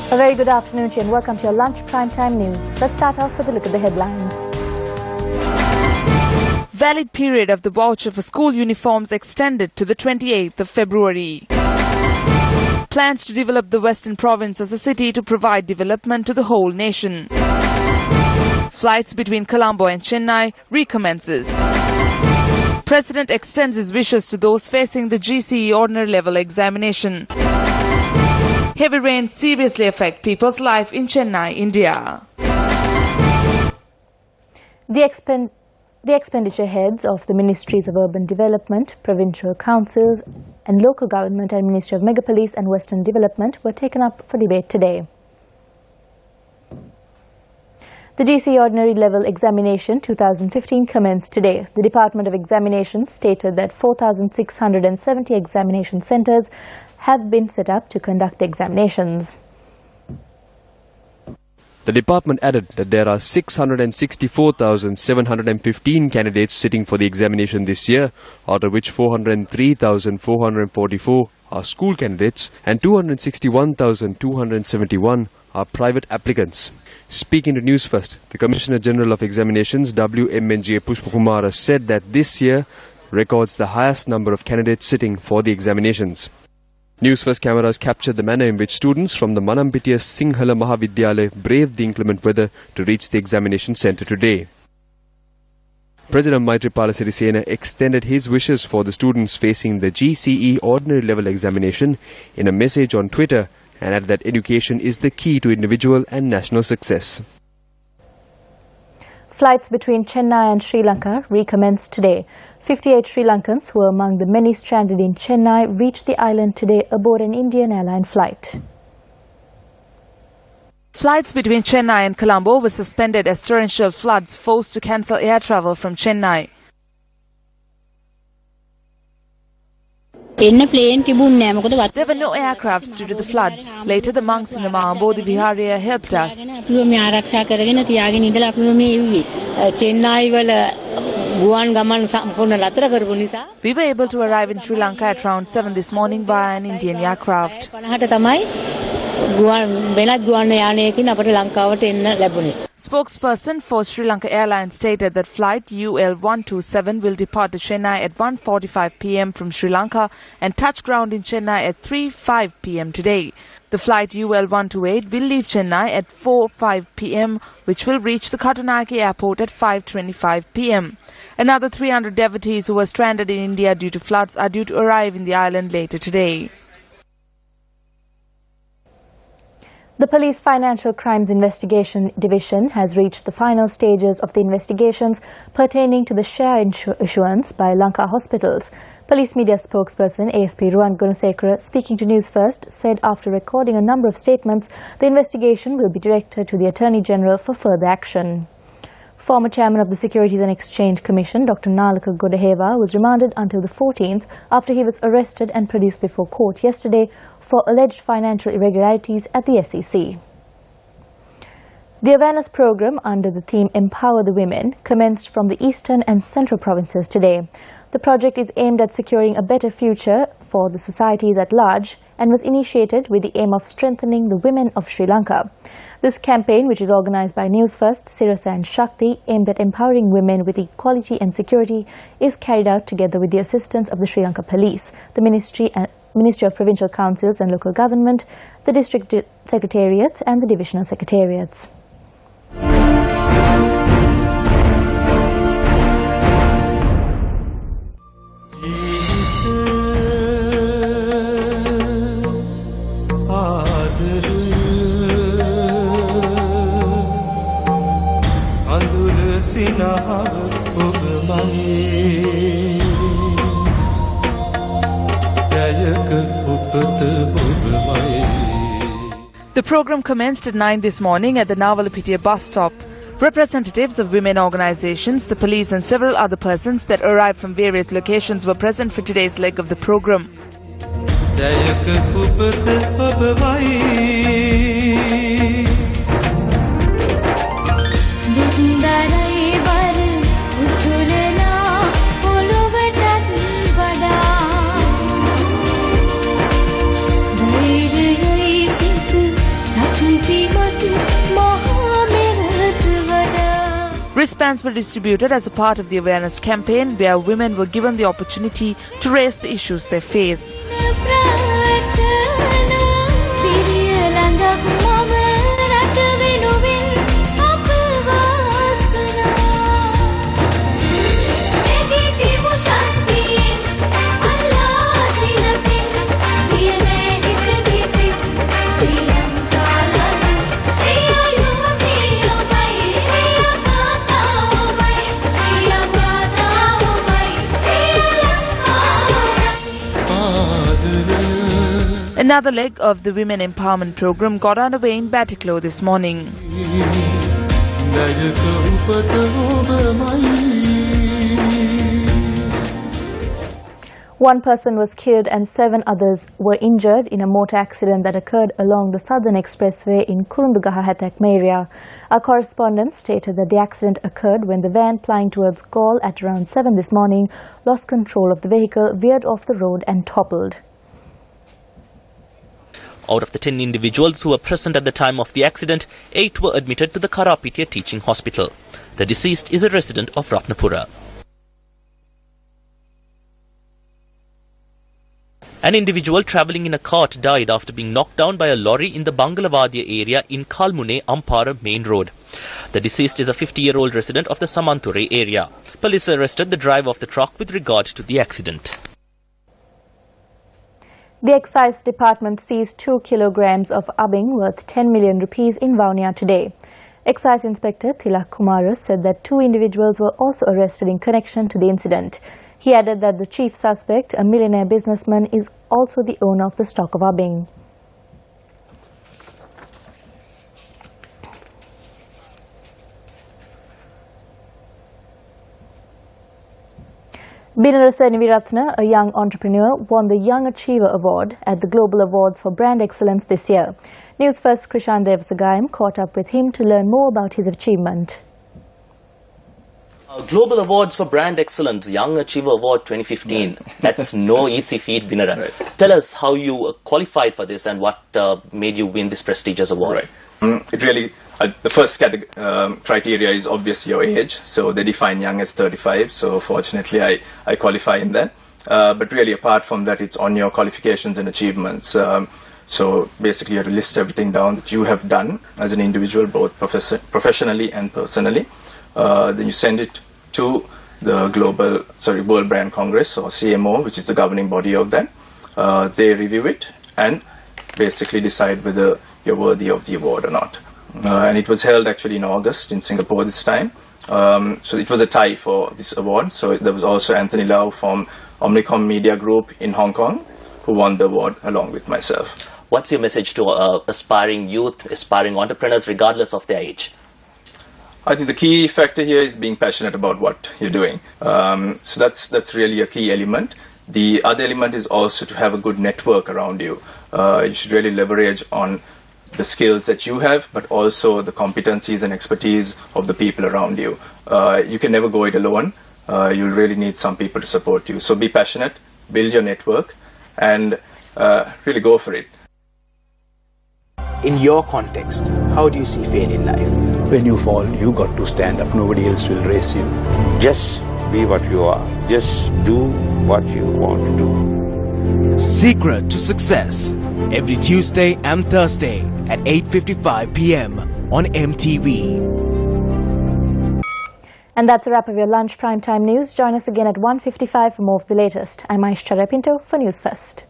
A very good afternoon to you and welcome to your lunch primetime news. Let's start off with a look at the headlines. Valid period of the voucher for school uniforms extended to the 28th of February. Plans to develop the Western Province as a city to provide development to the whole nation. Flights between Colombo and Chennai recommences. President extends his wishes to those facing the GCE ordinary level examination. Heavy rains seriously affect people's life in Chennai, India. The expenditure heads of the Ministries of Urban Development, Provincial Councils and Local Government and Ministry of Megapolice and Western Development were taken up for debate today. The GCE Ordinary Level Examination 2015 commenced today. The Department of Examinations stated that 4,670 examination centres have been set up to conduct the examinations. The department added that there are 664,715 candidates sitting for the examination this year, out of which 403,444 are school candidates and 261,271 are private applicants. Speaking to Newsfirst, the Commissioner General of Examinations, WMNGA Pushpakumara, said that this year records the highest number of candidates sitting for the examinations. Newsfirst cameras captured the manner in which students from the Manampitiya Sinhala Mahavidyalaya braved the inclement weather to reach the examination centre today. President Maithripala Sirisena extended his wishes for the students facing the GCE ordinary level examination in a message on Twitter and added that education is the key to individual and national success. Flights between Chennai and Sri Lanka recommenced today. 58 Sri Lankans, who were among the many stranded in Chennai, reached the island today aboard an Indian airline flight. Flights between Chennai and Colombo were suspended as torrential floods forced to cancel air travel from Chennai. There were no aircrafts due to the floods. Later, the monks in the Mahabodhi Vihar area helped us. We were able to arrive in Sri Lanka at around 7 this morning via an Indian aircraft. Spokesperson for Sri Lanka Airlines stated that flight UL-127 will depart to Chennai at 1:45 p.m. from Sri Lanka and touch ground in Chennai at 3:05 p.m. today. The flight UL-128 will leave Chennai at 4:05 p.m. which will reach the Katunayake airport at 5:25 p.m. Another 300 devotees who were stranded in India due to floods are due to arrive in the island later today. The Police Financial Crimes Investigation Division has reached the final stages of the investigations pertaining to the share issuance by Lanka hospitals. Police media spokesperson ASP Ruwan Gunasekara, speaking to Newsfirst, said after recording a number of statements, the investigation will be directed to the Attorney General for further action. Former chairman of the Securities and Exchange Commission, Dr. Nalaka Godaheva, was remanded until the 14th after he was arrested and produced before court yesterday for alleged financial irregularities at the SEC. The awareness program under the theme Empower the Women commenced from the eastern and central provinces today. The project is aimed at securing a better future for the societies at large and was initiated with the aim of strengthening the women of Sri Lanka. This campaign, which is organized by Newsfirst, Sirasa and Shakti, aimed at empowering women with equality and security, is carried out together with the assistance of the Sri Lanka Police, the Ministry of Provincial Councils and Local Government, the District Secretariats and the Divisional Secretariats. The program commenced at 9 this morning at the Navalapitiya bus stop. Representatives of women organizations, the police and several other persons that arrived from various locations were present for today's leg of the program. Wristbands were distributed as a part of the awareness campaign where women were given the opportunity to raise the issues they face. Another leg of the Women Empowerment Program got underway in Batticaloa this morning. One person was killed and 7 others were injured in a motor accident that occurred along the Southern Expressway in Kurundugaha-Hatak area. Our correspondent stated that the accident occurred when the van plying towards Galle at around 7 this morning lost control of the vehicle, veered off the road and toppled. Out of the 10 individuals who were present at the time of the accident, 8 were admitted to the Karapitiya Teaching Hospital. The deceased is a resident of Ratnapura. An individual travelling in a cart died after being knocked down by a lorry in the Bangalavadia area in Kalmune, Ampara main road. The deceased is a 50-year-old resident of the Samanture area. Police arrested the driver of the truck with regard to the accident. The Excise Department seized 2 kilograms of abing worth 10 million rupees in Vaunia today. Excise Inspector Tilak Kumaras said that 2 individuals were also arrested in connection to the incident. He added that the chief suspect, a millionaire businessman, is also the owner of the stock of abing. Binarasa Niviratna, a young entrepreneur, won the Young Achiever Award at the Global Awards for Brand Excellence this year. Newsfirst Krishan Devsagayam caught up with him to learn more about his achievement. Global Awards for Brand Excellence, Young Achiever Award 2015. Yeah. That's no easy feat, Vinara. Right. Tell us how you qualified for this and what made you win this prestigious award. Right. It really, the first criteria is obviously your age. So they define young as 35. So fortunately, I qualify in that. But really, apart from that, it's on your qualifications and achievements. So basically, you have to list everything down that you have done as an individual, both professionally and personally. Then you send it to the World Brand Congress, or CMO, which is the governing body of that. They review it and basically decide whether you're worthy of the award or not. And it was held actually in August in Singapore this time. So it was a tie for this award. So there was also Anthony Lau from Omnicom Media Group in Hong Kong who won the award along with myself. What's your message to aspiring youth, aspiring entrepreneurs, regardless of their age? I think the key factor here is being passionate about what you're doing. So that's really a key element. The other element is also to have a good network around you. You should really leverage on the skills that you have, but also the competencies and expertise of the people around you. You can never go it alone. You'll really need some people to support you. So be passionate, build your network, and really go for it. In your context, how do you see failure in life? When you fall, you got to stand up. Nobody else will raise you. Just be what you are. Just do what you want to do. Secret to Success. Every Tuesday and Thursday at 8:55 p.m. on MTV. And that's a wrap of your lunch primetime news. Join us again at 1:55 for more of the latest. I'm Aisha Repinto for News First.